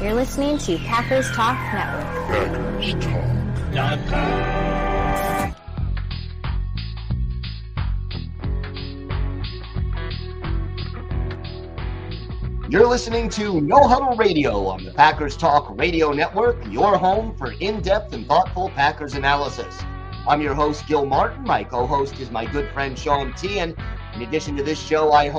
You're listening to Packers Talk Network. Packers Talk. You're listening to No Huddle Radio on the Packers Talk Radio Network, your home for in-depth and thoughtful Packers analysis. I'm your host, Gil Martin. My co-host is my good friend, Sean Tehan. In addition to this show, I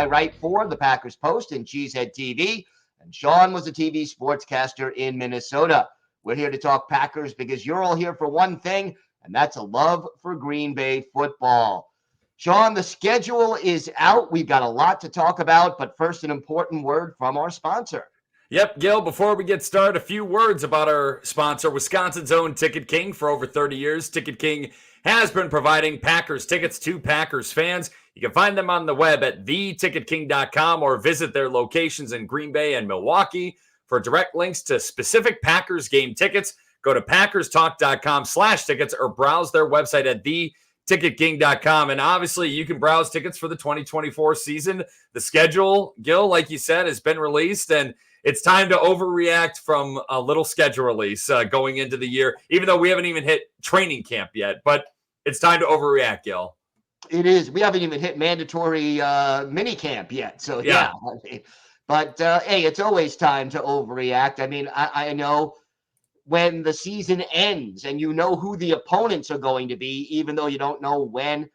write for the Packers Post and Cheesehead TV, and Sean was a TV sportscaster in Minnesota. We're here to talk Packers because you're all here for one thing, and that's a love for Green Bay football. Sean, the schedule is out. We've got a lot to talk about, but first, an important word from our sponsor. Yep, Gil, before we get started, a few words about our sponsor, Wisconsin's own Ticket King. For over 30 years, Ticket King has been providing Packers tickets to Packers fans. You can find them on the web at theticketking.com or visit their locations in Green Bay and Milwaukee. For direct links to specific Packers game tickets, go to packerstalk.com/tickets or browse their website at theticketking.com. And obviously, you can browse tickets for the 2024 season. The schedule, Gil, like you said, has been released, and it's time to overreact from a little schedule release going into the year, even though we haven't even hit training camp yet. But it's time to overreact, Gil. It is. We haven't even hit mandatory mini camp yet. So, yeah. But, hey, it's always time to overreact. I mean, I know when the season ends and you know who the opponents are going to be, even though you don't know when,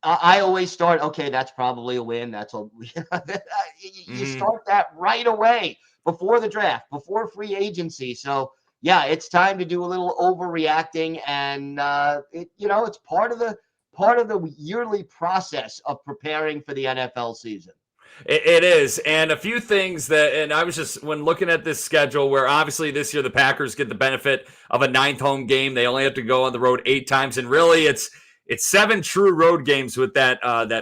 I always start, okay, that's probably a win. You start that right away before the draft, before free agency. So, yeah, it's time to do a little overreacting, and it's part of the yearly process of preparing for the NFL season. It is. And a few things and I was just, when looking at this schedule, where obviously this year the Packers get the benefit of a 9th home game. They only have to go on the road 8 times. And really it's 7 true road games with that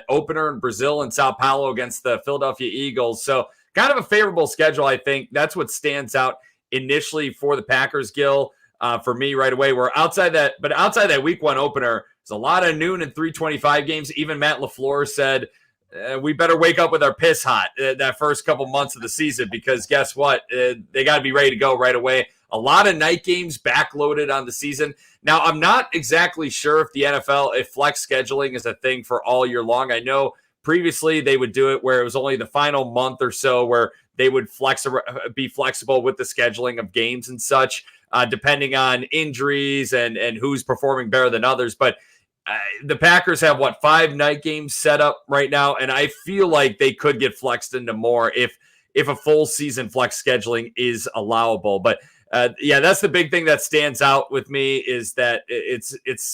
opener in Brazil and Sao Paulo against the Philadelphia Eagles. So kind of a favorable schedule, I think. That's what stands out initially for the Packers, Gil, for me right away. We're outside that week 1 opener, there's a lot of noon and 3:25 games. Even Matt LaFleur said, we better wake up with our piss hot that first couple months of the season, because guess what? They got to be ready to go right away. A lot of night games backloaded on the season. Now, I'm not exactly sure if the NFL, if flex scheduling is a thing for all year long. I know previously they would do it where it was only the final month or so where they would be flexible with the scheduling of games and such, depending on injuries and who's performing better than others. But the Packers have 5 night games set up right now, and I feel like they could get flexed into more if a full season flex scheduling is allowable. But that's the big thing that stands out with me, is that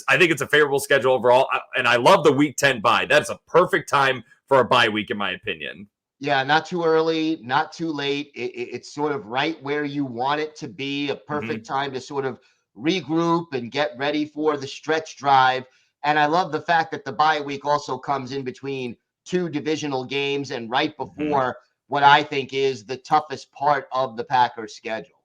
I think it's a favorable schedule overall, and I love the week 10 bye. That's a perfect time for a bye week, in my opinion. Yeah, not too early, not too late. It's sort of right where you want it to be, a perfect time to sort of regroup and get ready for the stretch drive. And I love the fact that the bye week also comes in between 2 divisional games and right before what I think is the toughest part of the Packers schedule.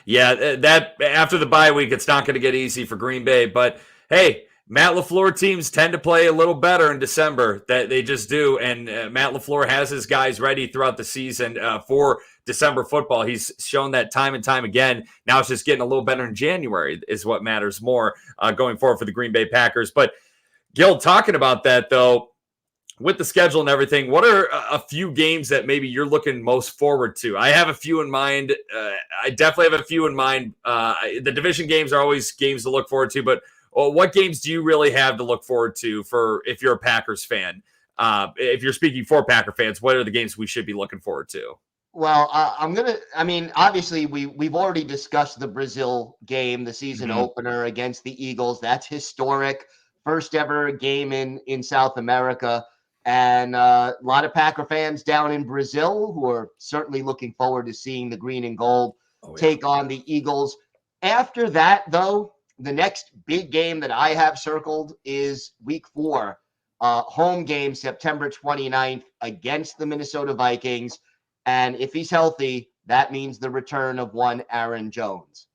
Yeah, that after the bye week, it's not going to get easy for Green Bay. But hey, Matt LaFleur teams tend to play a little better in December. That they just do. And Matt LaFleur has his guys ready throughout the season for December football. He's shown that time and time again. Now it's just getting a little better in January is what matters more going forward for the Green Bay Packers. But Gil, talking about that, though, with the schedule and everything, what are a few games that maybe you're looking most forward to? I have a few in mind. I definitely have a few in mind. The division games are always games to look forward to, but what games do you really have to look forward to for if you're a Packers fan? If you're speaking for Packer fans, what are the games we should be looking forward to? Well, obviously we've already discussed the Brazil game, the season opener against the Eagles. That's historic. First ever game in South America. And a lot of Packer fans down in Brazil who are certainly looking forward to seeing the green and gold take on the Eagles. After that, though, the next big game that I have circled is week 4, home game, September 29th against the Minnesota Vikings. And if he's healthy, that means the return of one Aaron Jones.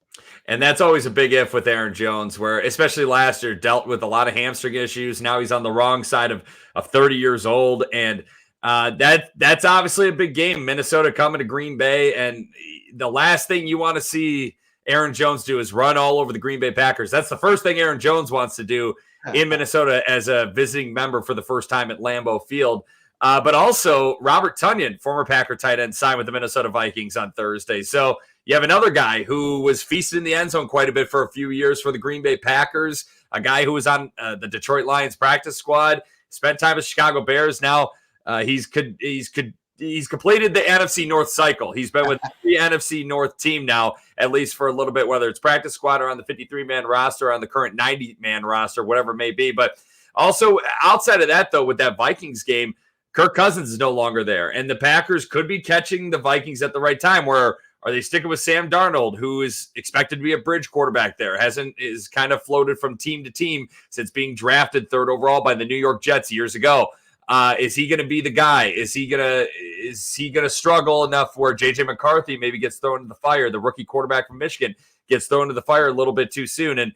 And that's always a big if with Aaron Jones, where especially last year dealt with a lot of hamstring issues. Now he's on the wrong side of 30 years old. And That's obviously a big game. Minnesota coming to Green Bay, and the last thing you want to see Aaron Jones do is run all over the Green Bay Packers. That's the first thing Aaron Jones wants to do in Minnesota as a visiting member for the first time at Lambeau Field. But also Robert Tonyan, former Packer tight end, signed with the Minnesota Vikings on Thursday. So you have another guy who was feasted in the end zone quite a bit for a few years for the Green Bay Packers, a guy who was on the Detroit Lions practice squad, spent time with Chicago Bears. Now he's completed the NFC North cycle. He's been with the NFC North team now, at least for a little bit, whether it's practice squad or on the 53-man roster, on the current 90-man roster, whatever it may be. But also outside of that, though, with that Vikings game, Kirk Cousins is no longer there, and the Packers could be catching the Vikings at the right time. Where are they sticking with Sam Darnold, who is expected to be a bridge quarterback there? Is kind of floated from team to team since being drafted 3rd overall by the New York Jets years ago. Is he going to be the guy? Is he gonna struggle enough where JJ McCarthy maybe gets thrown into the fire? The rookie quarterback from Michigan gets thrown into the fire a little bit too soon, and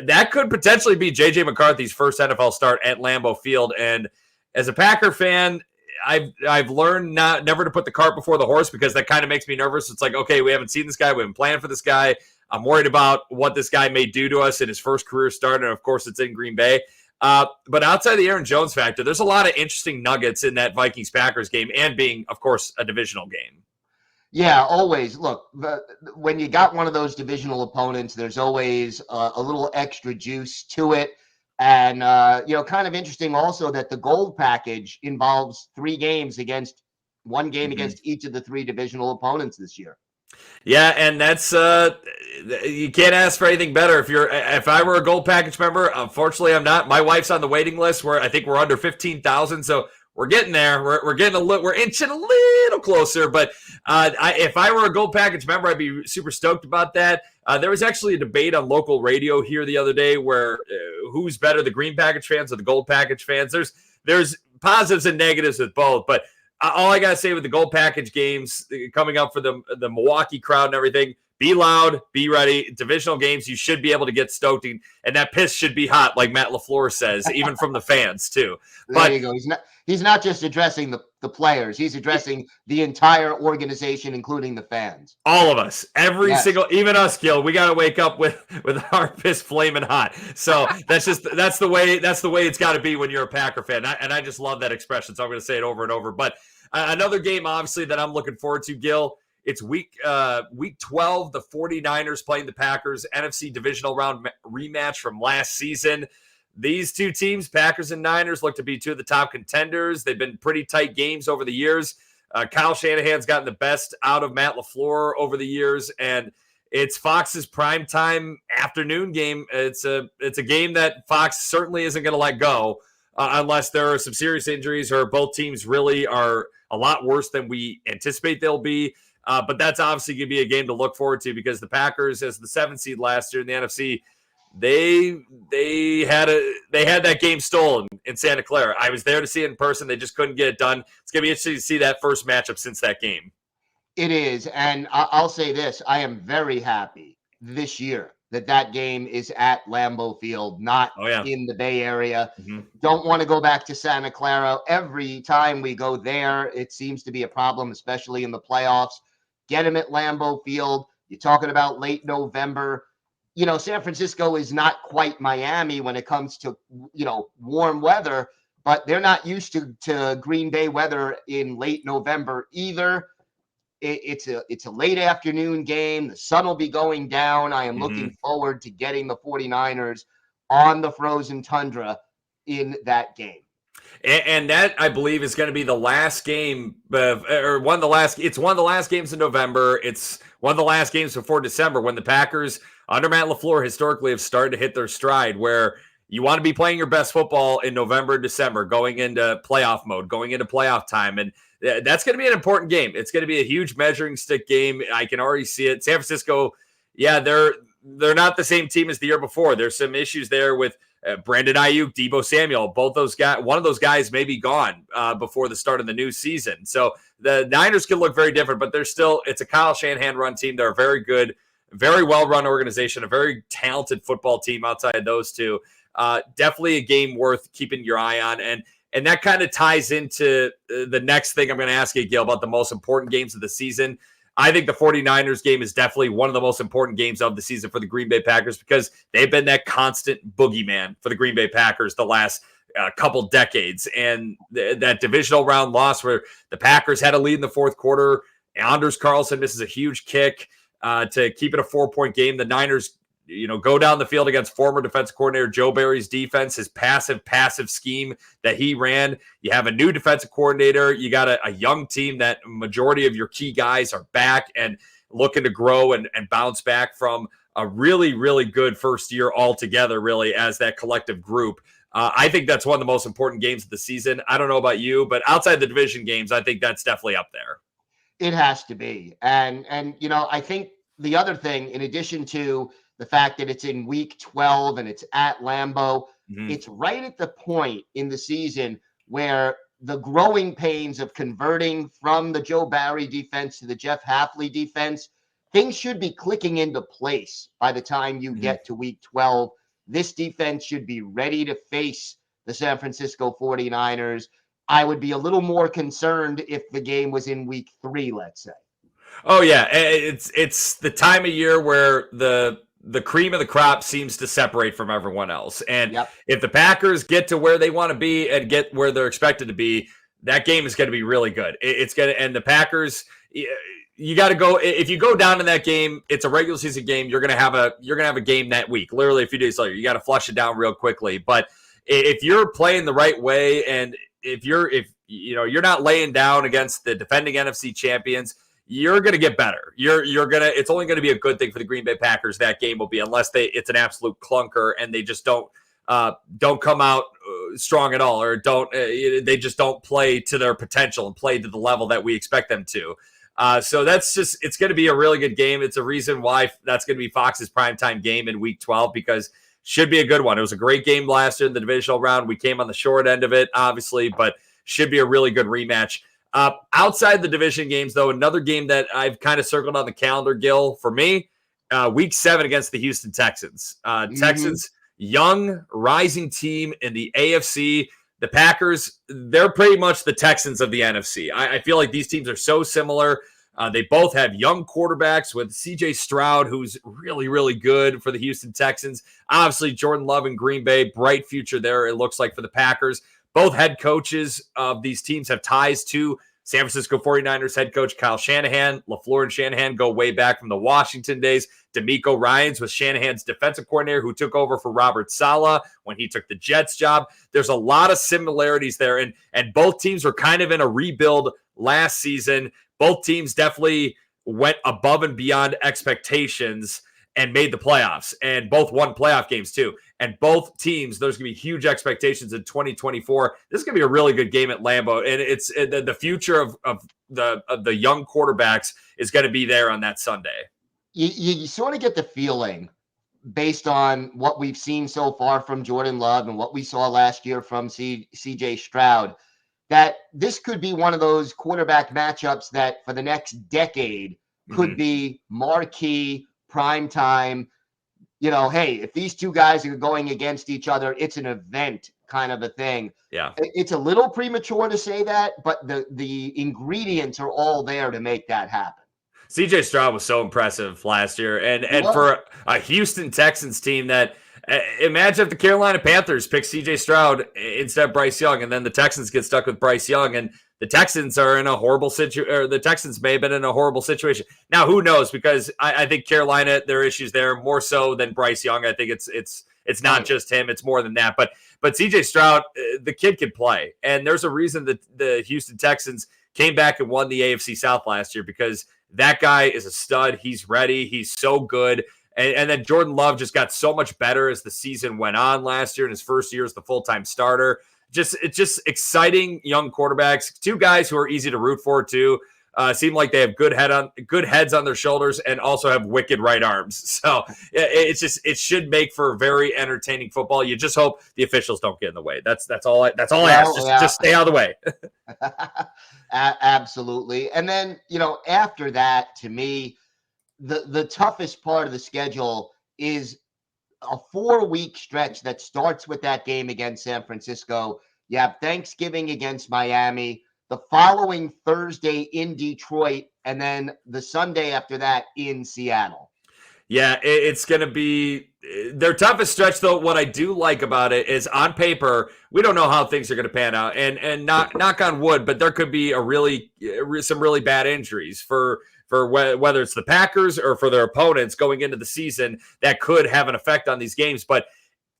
that could potentially be JJ McCarthy's first NFL start at Lambeau Field. And as a Packer fan, I've learned never to put the cart before the horse, because that kind of makes me nervous. It's like, okay, we haven't seen this guy, we haven't planned for this guy. I'm worried about what this guy may do to us in his first career start, and of course, it's in Green Bay. But outside the Aaron Jones factor, there's a lot of interesting nuggets in that Vikings-Packers game, and being, of course, a divisional game. Yeah, always. Look, when you got one of those divisional opponents, there's always a little extra juice to it. And, kind of interesting also that the gold package involves 3 games against each of the 3 divisional opponents this year. Yeah, and that's you can't ask for anything better. If I were a gold package member, unfortunately I'm not. My wife's on the waiting list where I think we're under 15,000, so we're getting there. We're inching a little closer. But if I were a gold package member, I'd be super stoked about that. There was actually a debate on local radio here the other day where who's better, the green package fans or the gold package fans. There's positives and negatives with both, but all I gotta say with the gold package games coming up for the Milwaukee crowd and everything, be loud, be ready. Divisional games, you should be able to get stoked, and that piss should be hot, like Matt LaFleur says, even from the fans too. There you go. He's not just addressing the players; he's addressing the entire organization, including the fans. All of us, every single, even us, Gil. We got to wake up with our piss flaming hot. So that's the way it's got to be when you're a Packer fan. And I just love that expression. So I'm going to say it over and over. But another game, obviously, that I'm looking forward to, Gil. It's week 12. The 49ers playing the Packers, NFC divisional round rematch from last season. These two teams, Packers and Niners, look to be 2 of the top contenders. They've been pretty tight games over the years. Kyle Shanahan's gotten the best out of Matt LaFleur over the years, and it's Fox's primetime afternoon game. It's a game that Fox certainly isn't going to let go unless there are some serious injuries or both teams really are a lot worse than we anticipate they'll be. But that's obviously going to be a game to look forward to, because the Packers, as the 7th seed last year in the NFC, they had that game stolen in Santa Clara. I was there to see it in person. They just couldn't get it done. It's going to be interesting to see that first matchup since that game. It is, and I'll say this. I am very happy this year that game is at Lambeau Field, not in the Bay Area. Mm-hmm. Don't want to go back to Santa Clara. Every time we go there, it seems to be a problem, especially in the playoffs. Get them at Lambeau Field. You're talking about late November. San Francisco is not quite Miami when it comes to, warm weather, but they're not used to Green Bay weather in late November either. It's a late afternoon game. The sun will be going down. I am looking forward to getting the 49ers on the frozen tundra in that game. And that, I believe, is going to be the last game, it's one of the last games in November. It's one of the last games before December, when the Packers, under Matt LaFleur, historically have started to hit their stride, where you want to be playing your best football in November and December, going into playoff mode, going into playoff time. And that's going to be an important game. It's going to be a huge measuring stick game. I can already see it. San Francisco, they're not the same team as the year before. There's some issues there with Brandon Ayuk, Deebo Samuel. Both those guys, one of those guys may be gone before the start of the new season. So the Niners can look very different, but it's a Kyle Shanahan run team. They're a very good, very well-run organization, a very talented football team outside of those two. Definitely a game worth keeping your eye on. And And that kind of ties into the next thing I'm going to ask you, Gil, about the most important games of the season. I think the 49ers game is definitely one of the most important games of the season for the Green Bay Packers because they've been that constant boogeyman for the Green Bay Packers the last couple decades. And that divisional round loss where the Packers had a lead in the fourth quarter, Anders Carlson misses a huge kick to keep it a 4-point game. The Niners, go down the field against former defensive coordinator Joe Barry's defense, his passive scheme that he ran. You have a new defensive coordinator. You got a young team that majority of your key guys are back and looking to grow and bounce back from a really, really good first year altogether, really, as that collective group. I think that's one of the most important games of the season. I don't know about you, but outside the division games, I think that's definitely up there. It has to be. And I think the other thing, in addition to the fact that it's in week 12 and it's at Lambeau, it's right at the point in the season where the growing pains of converting from the Joe Barry defense to the Jeff Hafley defense, things should be clicking into place by the time you get to week 12. This defense should be ready to face the San Francisco 49ers. I would be a little more concerned if the game was in week 3, let's say. Oh, yeah. It's the time of year where the cream of the crop seems to separate from everyone else. And if the Packers get to where they want to be and get where they're expected to be, that game is going to be really good. It's going to, and the Packers, you got to go. If you go down in that game, it's a regular season game. You're going to have a game that week. Literally a few days later, you got to flush it down real quickly. But if you're playing the right way, and if you're not laying down against the defending NFC champions, you're going to get better. It's only going to be a good thing for the Green Bay Packers. That game will be, unless it's an absolute clunker and they just don't come out strong at all, or they just don't play to their potential and play to the level that we expect them to. So it's going to be a really good game. It's a reason why that's going to be Fox's primetime game in week 12, because should be a good one. It was a great game last year in the divisional round. We came on the short end of it, obviously, but should be a really good rematch. Outside the division games, though, another game that I've kind of circled on the calendar, Gil, for me, week 7 against the Houston Texans. Texans, young, rising team in the AFC. The Packers, they're pretty much the Texans of the NFC. I feel like these teams are so similar. They both have young quarterbacks, with CJ Stroud, who's really, really good for the Houston Texans. Obviously, Jordan Love in Green Bay, bright future there, it looks like, for the Packers. Both head coaches of these teams have ties to San Francisco 49ers head coach Kyle Shanahan. LaFleur and Shanahan go way back from the Washington days. DeMeco Ryans was Shanahan's defensive coordinator, who took over for Robert Saleh when he took the Jets job. There's a lot of similarities there, and both teams were kind of in a rebuild last season. Both teams definitely went above and beyond expectations and made the playoffs, and both won playoff games too. And both teams, there's going to be huge expectations in 2024. This is going to be a really good game at Lambeau, and it's the future of the young quarterbacks is going to be there on that Sunday. You sort of get the feeling, based on what we've seen so far from Jordan Love and what we saw last year from CJ Stroud, that this could be one of those quarterback matchups that for the next decade could be marquee, prime time. Hey, if these two guys are going against each other, it's an event kind of a thing. Yeah. It's a little premature to say that, but the ingredients are all there to make that happen. CJ Stroud was so impressive last year. And for a Houston Texans team that, imagine if the Carolina Panthers pick CJ Stroud instead of Bryce Young, and then the Texans get stuck with Bryce Young, and the Texans are in a horrible situation, or the Texans may have been in a horrible situation. Now, who knows? Because I think Carolina, there are issues there more so than Bryce Young. I think it's not just him; it's more than that. But CJ Stroud, the kid can play, and there's a reason that the Houston Texans came back and won the AFC South last year, because that guy is a stud. He's ready. He's so good. And then Jordan Love just got so much better as the season went on last year in his first year as the full-time starter. It's just exciting young quarterbacks. Two guys who are easy to root for too. Seem like they have good heads on their shoulders, and also have wicked right arms. So it should make for very entertaining football. You just hope the officials don't get in the way. That's all I ask. Just stay out of the way. Absolutely. And then after that, to me, the toughest part of the schedule is a 4-week stretch that starts with that game against San Francisco. You have Thanksgiving against Miami, the following Thursday in Detroit, and then the Sunday after that in Seattle. Yeah, it's going to be their toughest stretch, though. What I do like about it is on paper, we don't know how things are going to pan out. And knock on wood, but there could be some really bad injuries for whether it's the Packers or for their opponents going into the season that could have an effect on these games. But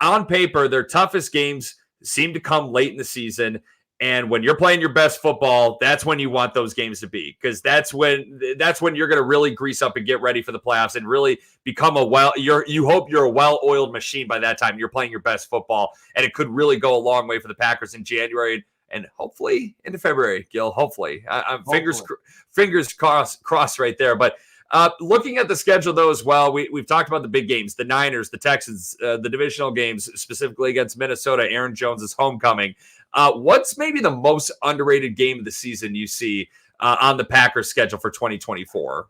on paper, their toughest games seem to come late in the season. And when you're playing your best football, that's when you want those games to be, because that's when you're going to really grease up and get ready for the playoffs and really become you hope you're a well-oiled machine by that time. You're playing your best football, and it could really go a long way for the Packers in January and hopefully into February, Gil. Hopefully. I'm fingers crossed right there. But looking at the schedule, though, as well, we've talked about the big games, the Niners, the Texans, the divisional games, specifically against Minnesota, Aaron Jones' homecoming. What's maybe the most underrated game of the season you see on the Packers schedule for 2024?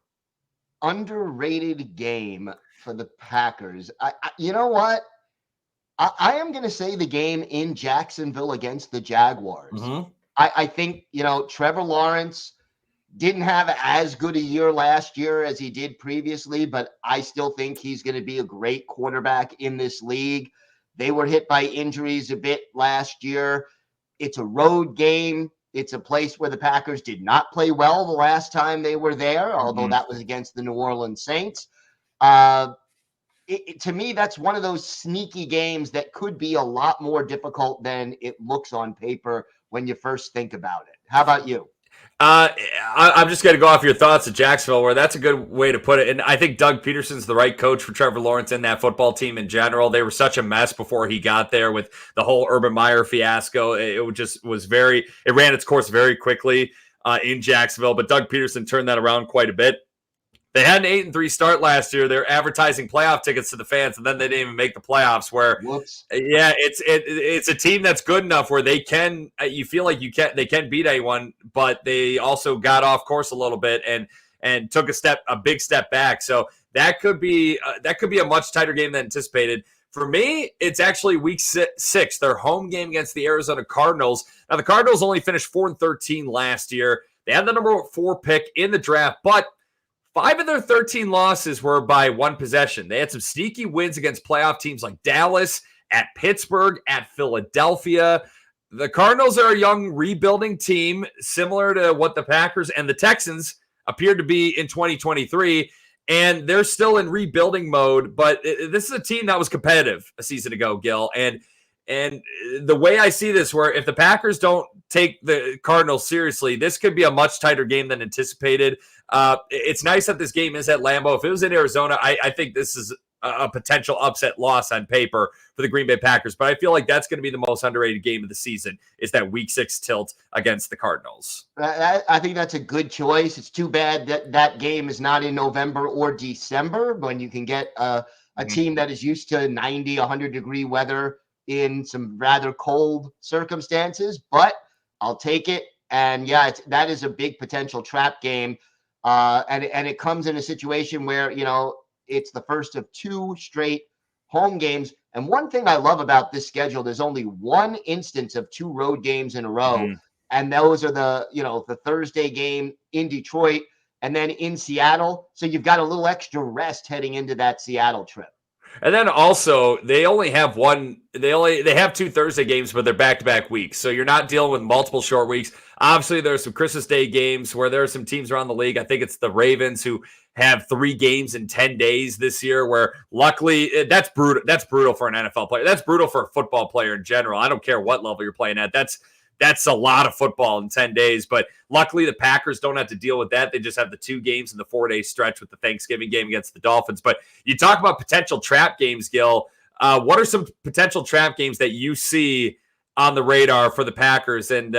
Underrated game for the Packers. You know what? I am going to say the game in Jacksonville against the Jaguars. Mm-hmm. I think, Trevor Lawrence didn't have as good a year last year as he did previously, but I still think he's going to be a great quarterback in this league. They were hit by injuries a bit last year. It's a road game. It's a place where the Packers did not play well the last time they were there, although that was against the New Orleans Saints. To me, that's one of those sneaky games that could be a lot more difficult than it looks on paper when you first think about it. How about you? I'm just going to go off your thoughts of Jacksonville, where that's a good way to put it. And I think Doug Peterson's the right coach for Trevor Lawrence and that football team in general. They were such a mess before he got there with the whole Urban Meyer fiasco. It ran its course very quickly in Jacksonville, but Doug Peterson turned that around quite a bit. They had an 8-3 start last year. They're advertising playoff tickets to the fans, and then they didn't even make the playoffs. It's a team that's good enough where they can. You feel like they can beat anyone, but they also got off course a little bit and took a big step back. So that could be a much tighter game than anticipated. For me, it's actually week 6, their home game against the Arizona Cardinals. Now, the Cardinals only finished 4-13 last year. They had the number 4 pick in the draft, but 5 of their 13 losses were by one possession. They had some sneaky wins against playoff teams like Dallas, at Pittsburgh, at Philadelphia. The Cardinals are a young rebuilding team, similar to what the Packers and the Texans appeared to be in 2023, and they're still in rebuilding mode. But this is a team that was competitive a season ago, Gil, and the way I see this, where if the Packers don't take the Cardinals seriously, this could be a much tighter game than anticipated. It's nice that this game is at Lambeau. If it was in Arizona, I think this is a potential upset loss on paper for the Green Bay Packers. But I feel like that's going to be the most underrated game of the season, is that Week 6 tilt against the Cardinals. I think that's a good choice. It's too bad that game is not in November or December, when you can get a team that is used to 90, 100-degree weather in some rather cold circumstances, but I'll take it. And yeah, that is a big potential trap game. And it comes in a situation where, it's the first of 2 straight home games. And one thing I love about this schedule, there's only one instance of 2 road games in a row. And those are the Thursday game in Detroit and then in Seattle. So you've got a little extra rest heading into that Seattle trip. And then also, they only have they have 2 Thursday games, but they're back-to-back weeks. So you're not dealing with multiple short weeks. Obviously, there's some Christmas Day games where there are some teams around the league. I think it's the Ravens who have 3 games in 10 days this year, where luckily that's brutal. That's brutal for an NFL player. That's brutal for a football player in general. I don't care what level you're playing at. That's a lot of football in 10 days. But luckily, the Packers don't have to deal with that. They just have the 2 games in the 4-day stretch with the Thanksgiving game against the Dolphins. But you talk about potential trap games, Gil. What are some potential trap games that you see on the radar for the Packers and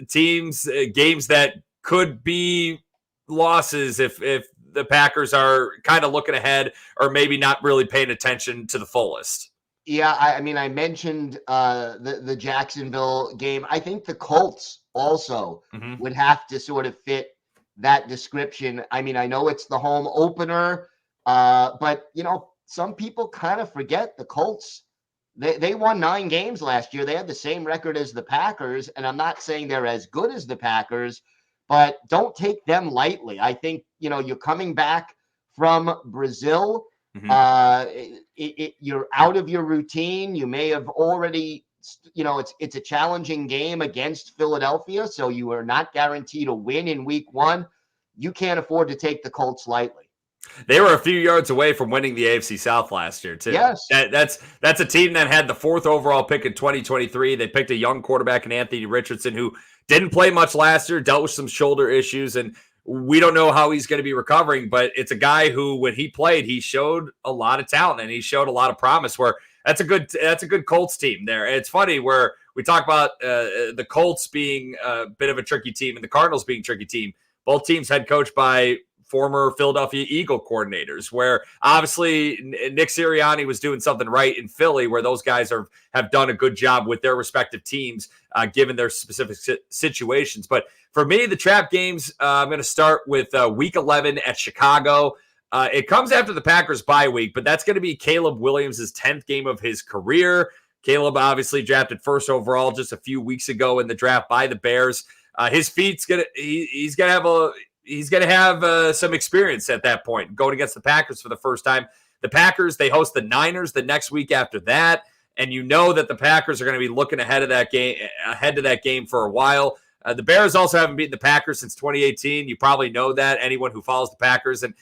games that could be losses if the Packers are kind of looking ahead or maybe not really paying attention to the fullest? Yeah, I mentioned the Jacksonville game. I think the Colts also would have to sort of fit that description. I know it's the home opener, but some people kind of forget the Colts They won 9 games last year. They had the same record as the Packers, and I'm not saying they're as good as the Packers, but don't take them lightly. I think, you're coming back from Brazil. You're out of your routine. You may have already, it's a challenging game against Philadelphia, so you are not guaranteed a win in week 1. You can't afford to take the Colts lightly. They were a few yards away from winning the AFC South last year, too. Yes. That's a team that had the 4th overall pick in 2023. They picked a young quarterback in Anthony Richardson who didn't play much last year, dealt with some shoulder issues, and we don't know how he's going to be recovering, but it's a guy who, when he played, he showed a lot of talent and he showed a lot of promise. Where that's a good Colts team there. It's funny where we talk about the Colts being a bit of a tricky team and the Cardinals being a tricky team. Both teams head coached by former Philadelphia Eagle coordinators, where obviously Nick Sirianni was doing something right in Philly, where those guys have done a good job with their respective teams, given their specific situations. But for me, the trap games, I'm going to start with Week 11 at Chicago. It comes after the Packers bye week, but that's going to be Caleb Williams' 10th game of his career. Caleb obviously drafted 1st overall just a few weeks ago in the draft by the Bears. His feet's he's going to have some experience at that point, going against the Packers for the first time. The Packers, they host the Niners the next week after that, and that the Packers are going to be looking ahead to that game for a while. The Bears also haven't beaten the Packers since 2018. You probably know that, anyone who follows the Packers. And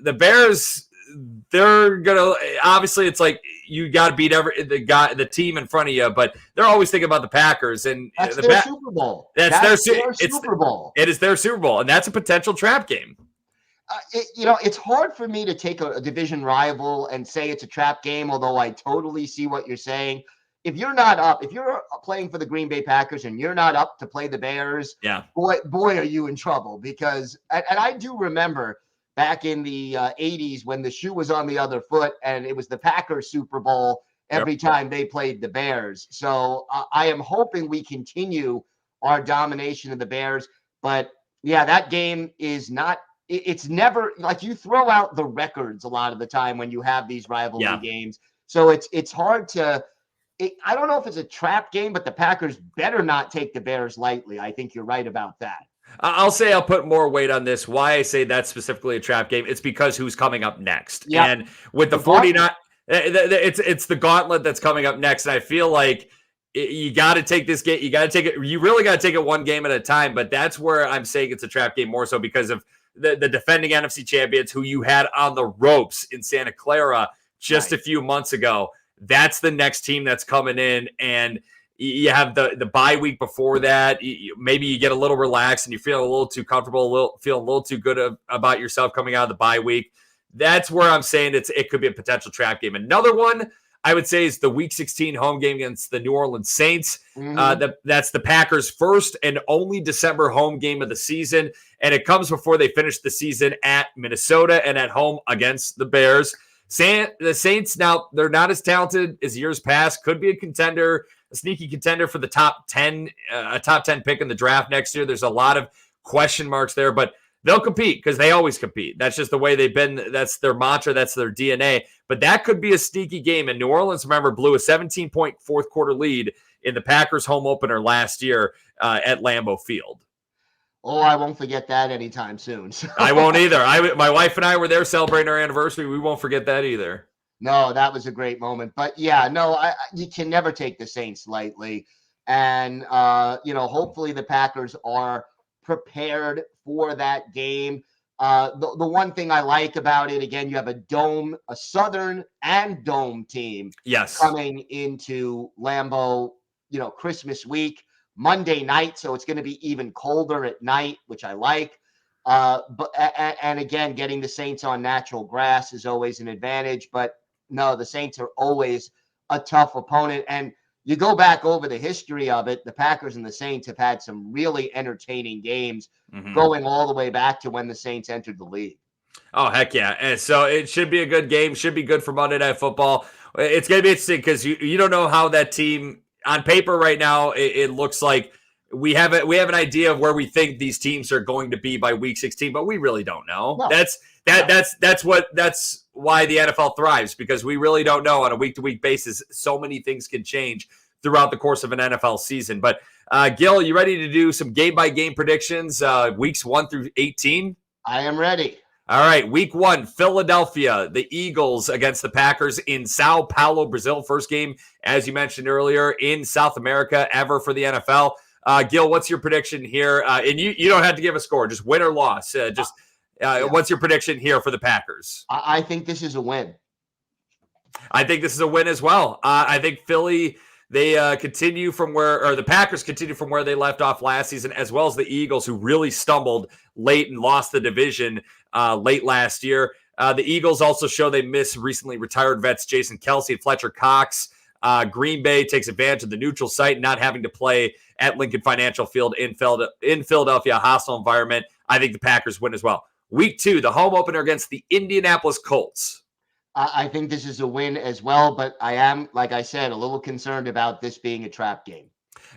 the Bears, they're going to – obviously, it's like you got to beat the team in front of you, but they're always thinking about the Packers. And that's their Super Bowl. That's their Super Bowl. It is their Super Bowl, and that's a potential trap game. It's hard for me to take a division rival and say it's a trap game, although I totally see what you're saying. If you're not up, if you're playing for the Green Bay Packers and you're not up to play the Bears, boy, are you in trouble. Because, and I do remember back in the 80s when the shoe was on the other foot and it was the Packers Super Bowl every time they played the Bears. So I am hoping we continue our domination of the Bears. But yeah, that game is not, it's never like you throw out the records a lot of the time when you have these rivalry games. So it's hard to, I don't know if it's a trap game, but the Packers better not take the Bears lightly. I think you're right about that. I'll say I'll put more weight on this. Why I say that's specifically a trap game, it's because who's coming up next. Yep. And with the 49, it's the gauntlet that's coming up next. And I feel like you got to take this game. You got to take it. You really got to take it one game at a time. But that's where I'm saying it's a trap game more so because of the defending NFC champions who you had on the ropes in Santa Clara just a few months ago. That's the next team that's coming in, and you have the bye week before that. Maybe you get a little relaxed and you feel a little too comfortable, feeling a little too good about yourself coming out of the bye week. That's where I'm saying it could be a potential trap game. Another one I would say is the Week 16 home game against the New Orleans Saints. That's the Packers' first and only December home game of the season, and it comes before they finish the season at Minnesota and at home against the Bears. The Saints, now, they're not as talented as years past. Could be a sneaky contender for the top 10 pick in the draft next year. There's a lot of question marks there, but they'll compete because they always compete. That's just the way they've been. That's their mantra. That's their DNA. But that could be a sneaky game. And New Orleans, remember, blew a 17-point fourth quarter lead in the Packers home opener last year at Lambeau Field. Oh, I won't forget that anytime soon. So. I won't either. My wife and I were there celebrating our anniversary. We won't forget that either. No, that was a great moment. But yeah, no, you can never take the Saints lightly. And, hopefully the Packers are prepared for that game. The one thing I like about it, again, you have a Southern and Dome team coming into Lambeau, Christmas week. Monday night, so it's going to be even colder at night, which I like. And again, getting the Saints on natural grass is always an advantage. But no, the Saints are always a tough opponent. And you go back over the history of it, the Packers and the Saints have had some really entertaining games going all the way back to when the Saints entered the league. Oh, heck yeah. And so it should be a good game, should be good for Monday Night Football. It's going to be interesting because you don't know how that team – on paper right now, it looks like we have an idea of where we think these teams are going to be by week 16, but we really don't know. No. That's why the NFL thrives, because we really don't know on a week-to-week basis. So many things can change throughout the course of an NFL season. But Gil, you ready to do some game-by-game predictions, weeks 1 through 18? I am ready. All right, week 1, Philadelphia, the Eagles against the Packers in Sao Paulo, Brazil. First game, as you mentioned earlier, in South America ever for the NFL. Gil, what's your prediction here? And you don't have to give a score, just win or loss. What's your prediction here for the Packers? I think this is a win. I think this is a win as well. I think Philly, they continue from the Packers continue from where they left off last season, as well as the Eagles, who really stumbled late and lost the division late last year. The Eagles also show they miss recently retired vets Jason Kelce and Fletcher Cox. Green Bay takes advantage of the neutral site, not having to play at Lincoln Financial Field in Philadelphia, a hostile environment. I think the Packers win as well. Week 2, the home opener against the Indianapolis Colts. I think this is a win as well, but I am, like I said, a little concerned about this being a trap game.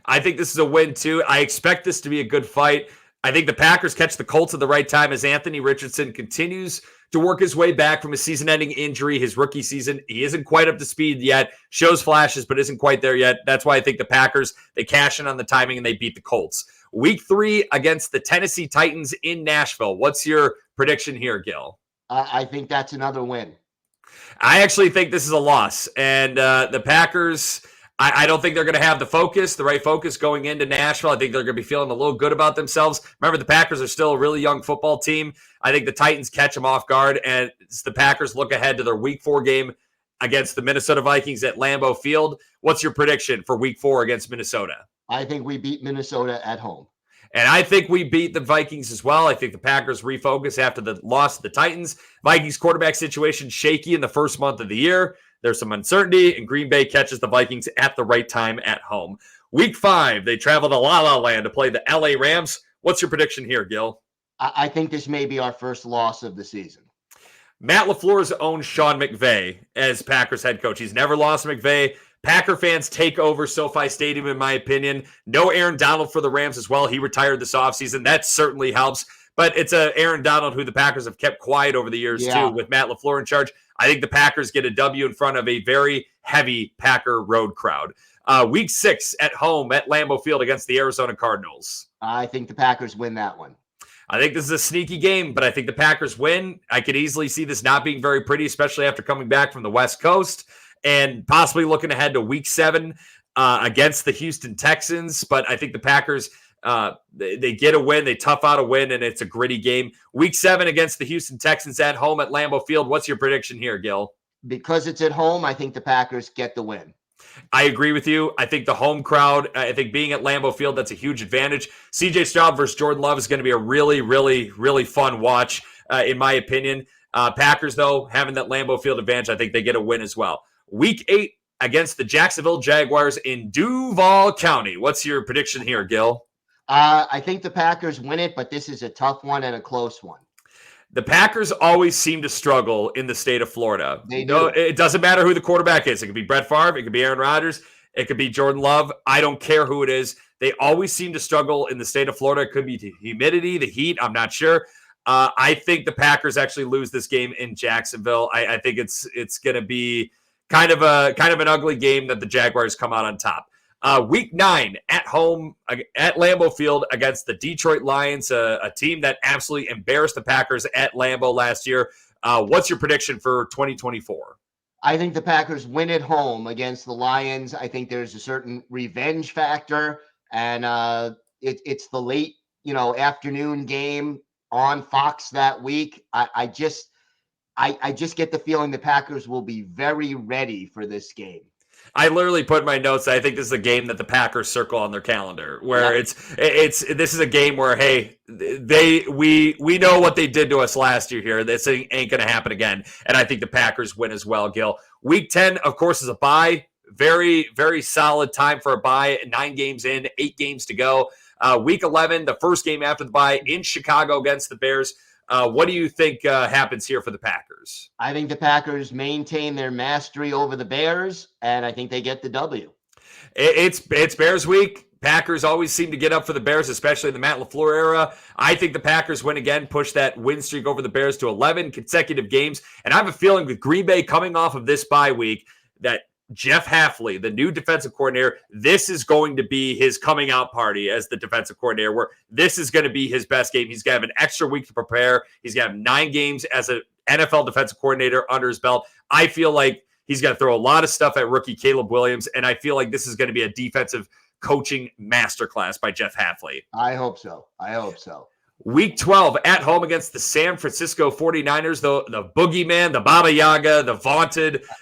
I think this is a win too. I expect this to be a good fight. I think the Packers catch the Colts at the right time as Anthony Richardson continues to work his way back from a season-ending injury, his rookie season. He isn't quite up to speed yet, shows flashes, but isn't quite there yet. That's why I think the Packers, they cash in on the timing and they beat the Colts. Week 3 against the Tennessee Titans in Nashville. What's your prediction here, Gil? I think that's another win. I actually think this is a loss. And the Packers, I don't think they're going to have the right focus going into Nashville. I think they're going to be feeling a little good about themselves. Remember, the Packers are still a really young football team. I think the Titans catch them off guard, and the Packers look ahead to their Week 4 game against the Minnesota Vikings at Lambeau Field. What's your prediction for Week 4 against Minnesota? I think we beat Minnesota at home. And I think we beat the Vikings as well. I think the Packers refocus after the loss to the Titans. Vikings quarterback situation shaky in the first month of the year. There's some uncertainty, and Green Bay catches the Vikings at the right time at home. Week 5, they travel to La La Land to play the LA Rams. What's your prediction here, Gil? I think this may be our first loss of the season. Matt LaFleur's own Sean McVay as Packers head coach. He's never lost McVay. Packer fans take over SoFi Stadium, in my opinion. No Aaron Donald for the Rams as well. He retired this offseason. That certainly helps. But it's a Aaron Donald who the Packers have kept quiet over the years, too, with Matt LaFleur in charge. I think the Packers get a W in front of a very heavy Packer road crowd. Week 6 at home at Lambeau Field against the Arizona Cardinals. I think the Packers win that one. I think this is a sneaky game, but I think the Packers win. I could easily see this not being very pretty, especially after coming back from the West Coast and possibly looking ahead to Week 7 against the Houston Texans. But I think the Packers, they get a win. They tough out a win, and it's a gritty game. Week 7 against the Houston Texans at home at Lambeau Field. What's your prediction here, Gil? Because it's at home, I think the Packers get the win. I agree with you. I think the home crowd, I think being at Lambeau Field, that's a huge advantage. CJ Stroud versus Jordan Love is going to be a really, really, really fun watch, in my opinion. Packers, though, having that Lambeau Field advantage, I think they get a win as well. Week 8 against the Jacksonville Jaguars in Duval County. What's your prediction here, Gil? I think the Packers win it, but this is a tough one and a close one. The Packers always seem to struggle in the state of Florida. They do. It doesn't matter who the quarterback is. It could be Brett Favre. It could be Aaron Rodgers. It could be Jordan Love. I don't care who it is. They always seem to struggle in the state of Florida. It could be the humidity, the heat. I'm not sure. I think the Packers actually lose this game in Jacksonville. I think it's going to be kind of an ugly game that the Jaguars come out on top. Week 9 at home at Lambeau Field against the Detroit Lions, a team that absolutely embarrassed the Packers at Lambeau last year. What's your prediction for 2024? I think the Packers win at home against the Lions. I think there's a certain revenge factor, and it's the late, afternoon game on Fox that week. I just get the feeling the Packers will be very ready for this game. I literally put in my notes, I think this is a game that the Packers circle on their calendar, where this is a game where, hey, we know what they did to us last year here. This ain't going to happen again. And I think the Packers win as well, Gil. Week 10, of course, is a bye. Very, very solid time for a bye. 9 games in, 8 games to go. Week 11, the first game after the bye in Chicago against the Bears. What do you think happens here for the Packers? I think the Packers maintain their mastery over the Bears, and I think they get the W. It's Bears week. Packers always seem to get up for the Bears, especially in the Matt LaFleur era. I think the Packers win again, push that win streak over the Bears to 11 consecutive games. And I have a feeling with Green Bay coming off of this bye week that Jeff Hafley, the new defensive coordinator, this is going to be his coming out party as the defensive coordinator, where this is going to be his best game. He's going to have an extra week to prepare. He's going to have 9 games as an NFL defensive coordinator under his belt. I feel like he's going to throw a lot of stuff at rookie Caleb Williams, and I feel like this is going to be a defensive coaching masterclass by Jeff Hafley. I hope so. Week 12 at home against the San Francisco 49ers, the boogeyman, the Baba Yaga,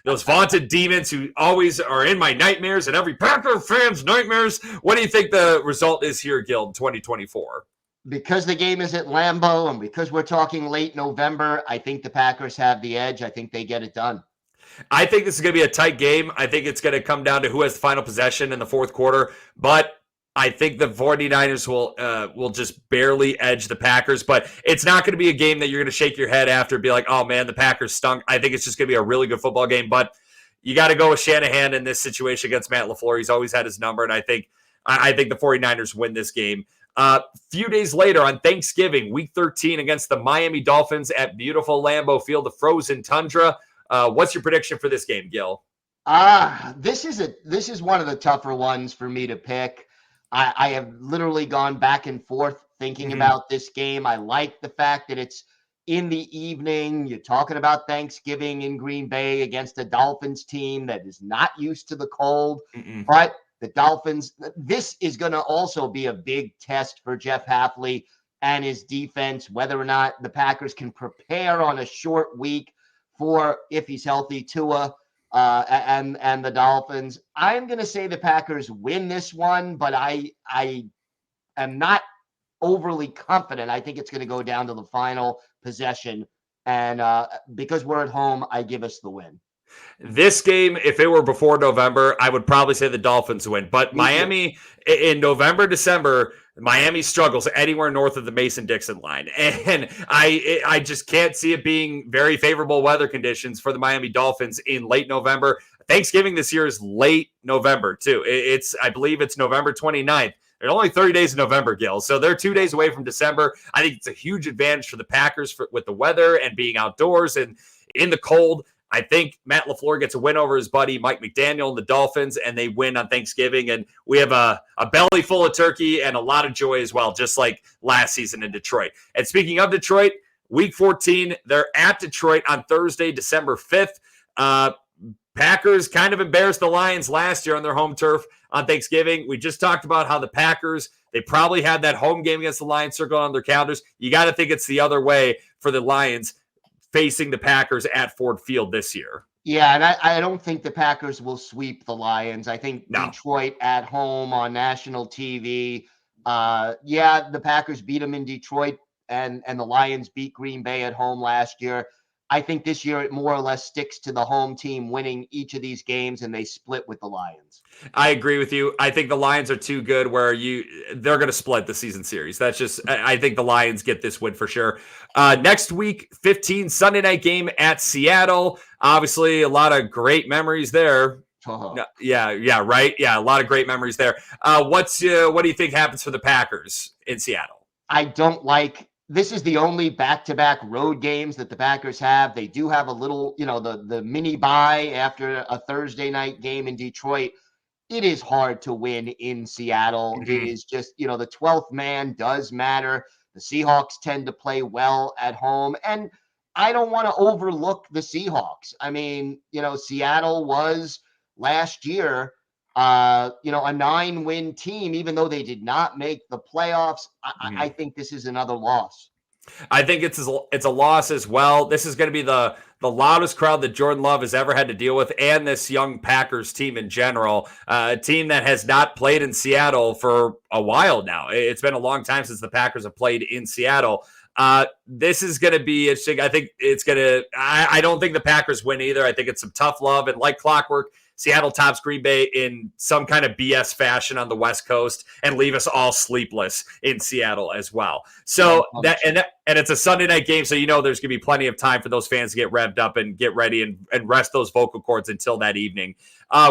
those vaunted demons who always are in my nightmares and every Packer fan's nightmares. What do you think the result is here, Gil, in 2024? Because the game is at Lambeau and because we're talking late November, I think the Packers have the edge. I think they get it done. I think this is going to be a tight game. I think it's going to come down to who has the final possession in the fourth quarter. But I think the 49ers will just barely edge the Packers. But it's not going to be a game that you're going to shake your head after and be like, oh, man, the Packers stunk. I think it's just going to be a really good football game. But you got to go with Shanahan in this situation against Matt LaFleur. He's always had his number. And I think the 49ers win this game. Few days later on Thanksgiving, week 13 against the Miami Dolphins at beautiful Lambeau Field, the frozen tundra. What's your prediction for this game, Gil? This is one of the tougher ones for me to pick. I have literally gone back and forth thinking about this game. I like the fact that it's in the evening. You're talking about Thanksgiving in Green Bay against a Dolphins team that is not used to the cold. But the Dolphins, this is going to also be a big test for Jeff Hafley and his defense, whether or not the Packers can prepare on a short week for, if he's healthy, Tua and the Dolphins. I'm going to say the Packers win this one, but I am not overly confident. I think it's going to go down to the final possession. And because we're at home, I give us the win. This game, if it were before November, I would probably say the Dolphins win. But Miami, in November, December, Miami struggles anywhere north of the Mason-Dixon line. And I just can't see it being very favorable weather conditions for the Miami Dolphins in late November. Thanksgiving this year is late November, too. I believe it's November 29th. There's only 30 days in November, Gil. So they're 2 days away from December. I think it's a huge advantage for the Packers with the weather and being outdoors and in the cold. I think Matt LaFleur gets a win over his buddy Mike McDaniel and the Dolphins, and they win on Thanksgiving. And we have a belly full of turkey and a lot of joy as well, just like last season in Detroit. And speaking of Detroit, week 14, they're at Detroit on Thursday, December 5th. Packers kind of embarrassed the Lions last year on their home turf on Thanksgiving. We just talked about how the Packers, they probably had that home game against the Lions circled on their calendars. You got to think it's the other way for the Lions facing the Packers at Ford Field this year. Yeah, and I don't think the Packers will sweep the Lions. I think Detroit at home on national TV. The Packers beat them in Detroit, and the Lions beat Green Bay at home last year. I think this year it more or less sticks to the home team winning each of these games, and they split with the Lions. I agree with you. I think the Lions are too good where they're going to split the season series. That's just, I think the Lions get this win for sure. Next week, 15 Sunday night game at Seattle. Obviously, a lot of great memories there. Yeah, right. Yeah, a lot of great memories there. What do you think happens for the Packers in Seattle? This is the only back-to-back road games that the Packers have. They do have a little, the mini bye after a Thursday night game in Detroit. It is hard to win in Seattle. It is just, the 12th man does matter. The Seahawks tend to play well at home. And I don't want to overlook the Seahawks. I mean, Seattle was last year, a 9-win team, even though they did not make the playoffs. I think this is another loss. I think it's a loss as well. This is going to be the loudest crowd that Jordan Love has ever had to deal with, and this young Packers team in general, a team that has not played in Seattle for a while now. It's been a long time since the Packers have played in Seattle. This is going to be interesting. I think it's going to – I don't think the Packers win either. I think it's some tough love, and like clockwork, Seattle tops Green Bay in some kind of BS fashion on the West Coast and leave us all sleepless in Seattle as well. So and it's a Sunday night game, so there's going to be plenty of time for those fans to get revved up and get ready and rest those vocal cords until that evening.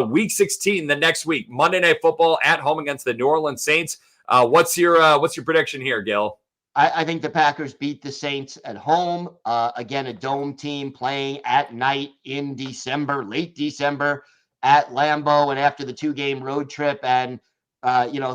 Week 16, the next week, Monday Night Football at home against the New Orleans Saints. What's your prediction here, Gil? I think the Packers beat the Saints at home. Again, a dome team playing at night in December, late December at Lambeau, and after the 2-game road trip. And,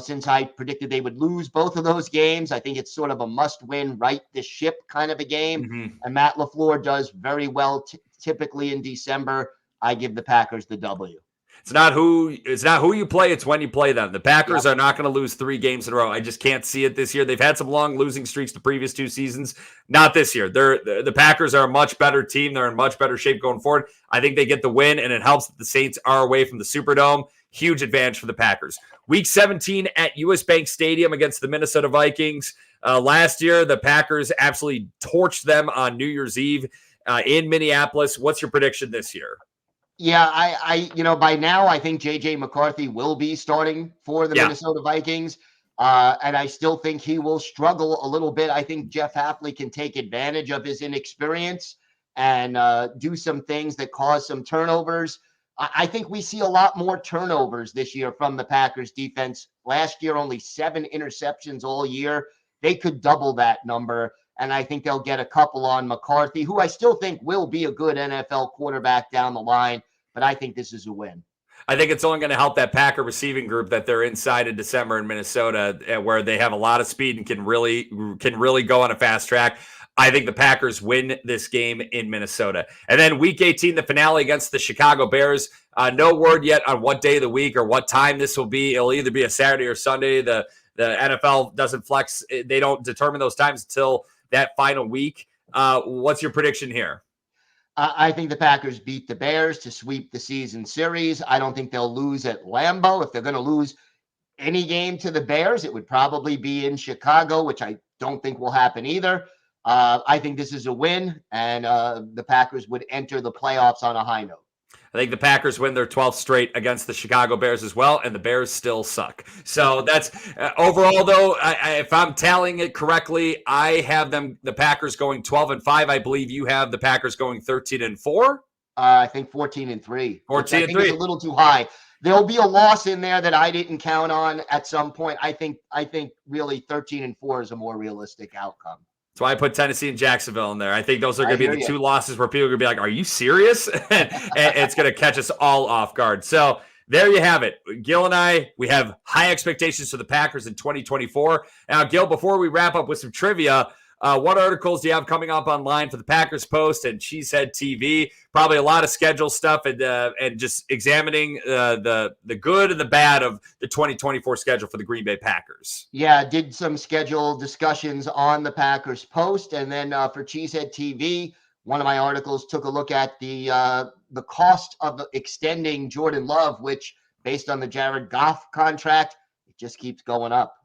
since I predicted they would lose both of those games, I think it's sort of a must-win, right the ship kind of a game. Mm-hmm. And Matt LaFleur does very well typically in December. I give the Packers the W. It's not who you play, it's when you play them. The Packers are not going to lose 3 games in a row. I just can't see it this year. They've had some long losing streaks the previous 2 seasons. Not this year. The Packers are a much better team. They're in much better shape going forward. I think they get the win, and it helps that the Saints are away from the Superdome. Huge advantage for the Packers. Week 17 at US Bank Stadium against the Minnesota Vikings. Last year, the Packers absolutely torched them on New Year's Eve in Minneapolis. What's your prediction this year? Yeah, I by now I think J.J. McCarthy will be starting for the Minnesota Vikings, and I still think he will struggle a little bit. I think Jeff Hafley can take advantage of his inexperience and do some things that cause some turnovers. I think we see a lot more turnovers this year from the Packers defense. Last year, only 7 interceptions all year. They could double that number, and I think they'll get a couple on McCarthy, who I still think will be a good NFL quarterback down the line. But I think this is a win. I think it's only going to help that Packer receiving group that they're inside in December in Minnesota, where they have a lot of speed and can really go on a fast track. I think the Packers win this game in Minnesota. And then week 18, the finale against the Chicago Bears. No word yet on what day of the week or what time this will be. It'll either be a Saturday or Sunday. The NFL doesn't flex. They don't determine those times until that final week. What's your prediction here? I think the Packers beat the Bears to sweep the season series. I don't think they'll lose at Lambeau. If they're going to lose any game to the Bears, it would probably be in Chicago, which I don't think will happen either. I think this is a win, and the Packers would enter the playoffs on a high note. I think the Packers win their 12th straight against the Chicago Bears as well, and the Bears still suck. So that's overall, though, if I'm tallying it correctly, I have the Packers going 12-5. I believe you have the Packers going 13-4. I think 14-3. 14-3. I think it's a little too high. There'll be a loss in there that I didn't count on at some point. I think really 13-4 is a more realistic outcome. That's why I put Tennessee and Jacksonville in there. I think those are going to be the 2 losses where people are going to be like, are you serious? And it's going to catch us all off guard. So there you have it. Gil and I, we have high expectations for the Packers in 2024. Now, Gil, before we wrap up with some trivia, what articles do you have coming up online for the Packers Post and Cheesehead TV? Probably a lot of schedule stuff and just examining the good and the bad of the 2024 schedule for the Green Bay Packers. Yeah, did some schedule discussions on the Packers Post, and then for Cheesehead TV, one of my articles took a look at the cost of extending Jordan Love, which based on the Jared Goff contract, it just keeps going up.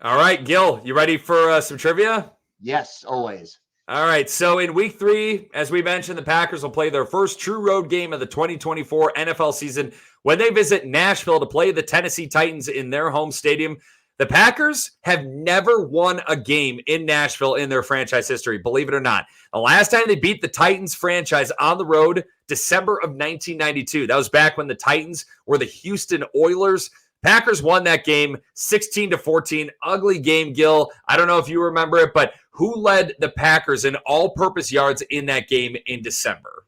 All right, Gil, you ready for some trivia? Yes, always. All right, so in week 3, as we mentioned, the Packers will play their first true road game of the 2024 NFL season when they visit Nashville to play the Tennessee Titans in their home stadium. The Packers have never won a game in Nashville in their franchise history, believe it or not. The last time they beat the Titans franchise on the road, December of 1992. That was back when the Titans were the Houston Oilers. Packers won that game 16-14. Ugly game, Gil. I don't know if you remember it, but who led the Packers in all-purpose yards in that game in December?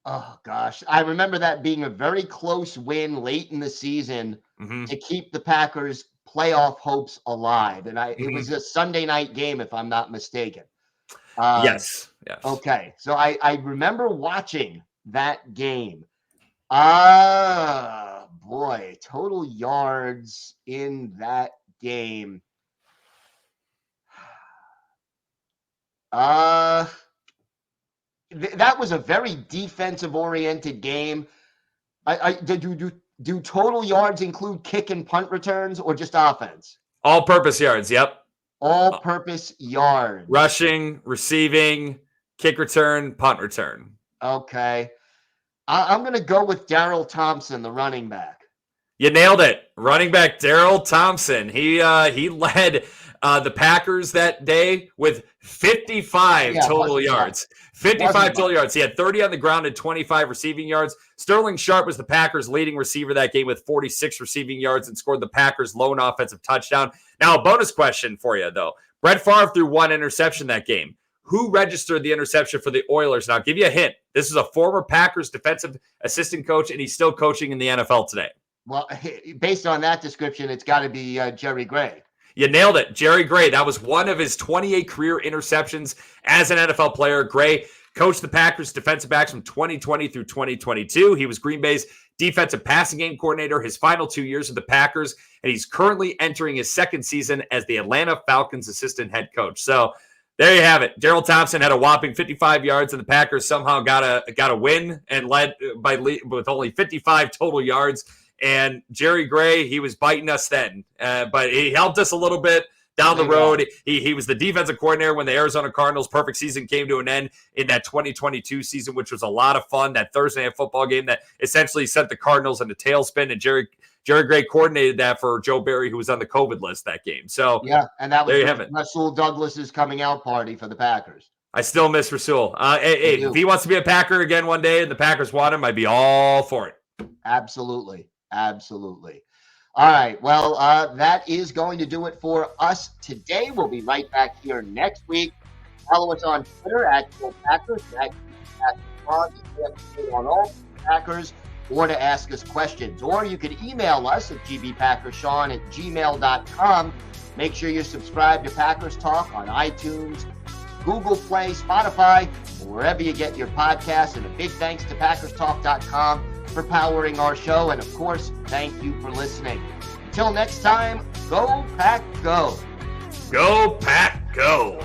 Oh, gosh. I remember that being a very close win late in the season to keep the Packers' playoff hopes alive. And it was a Sunday night game, if I'm not mistaken. Yes. Okay. So I remember watching that game. Boy, total yards in that game. That was a very defensive-oriented game. Do total yards include kick and punt returns or just offense? All-purpose yards, yep. All-purpose yards. Rushing, receiving, kick return, punt return. Okay. I'm going to go with Darryl Thompson, the running back. You nailed it. Running back Darryl Thompson. He led the Packers that day with 55 total yards. 55 total yards. He had 30 on the ground and 25 receiving yards. Sterling Sharp was the Packers' leading receiver that game with 46 receiving yards and scored the Packers' lone offensive touchdown. Now, a bonus question for you, though. Brett Favre threw one interception that game. Who registered the interception for the Oilers? Now, I'll give you a hint. This is a former Packers defensive assistant coach, and he's still coaching in the NFL today. Well, based on that description, it's got to be Jerry Gray. You nailed it. Jerry Gray. That was one of his 28 career interceptions as an NFL player. Gray coached the Packers defensive backs from 2020 through 2022. He was Green Bay's defensive passing game coordinator his final 2 years with the Packers, and he's currently entering his second season as the Atlanta Falcons assistant head coach. So there you have it. Darryl Thompson had a whopping 55 yards, and the Packers somehow got a win and led with only 55 total yards. And Jerry Gray, he was biting us then, but he helped us a little bit down the road. He was the defensive coordinator when the Arizona Cardinals' perfect season came to an end in that 2022 season, which was a lot of fun, that Thursday night football game that essentially sent the Cardinals in a tailspin, and Jerry Gray coordinated that for Joe Barry, who was on the COVID list that game. So yeah, and that was there you have it. Rasul Douglas's coming out party for the Packers. I still miss Rasul. Hey, if he wants to be a Packer again one day and the Packers want him, I'd be all for it. Absolutely. Absolutely. All right. Well, that is going to do it for us today. We'll be right back here next week. Follow us on Twitter at Packers, at on all Packers, or to ask us questions. Or you can email us at gbpackerssean@gmail.com. Make sure you subscribe to Packers Talk on iTunes, Google Play, Spotify, or wherever you get your podcasts. And a big thanks to PackersTalk.com for powering our show. And of course, thank you for listening. Until next time, go Pack Go. Go Pack Go.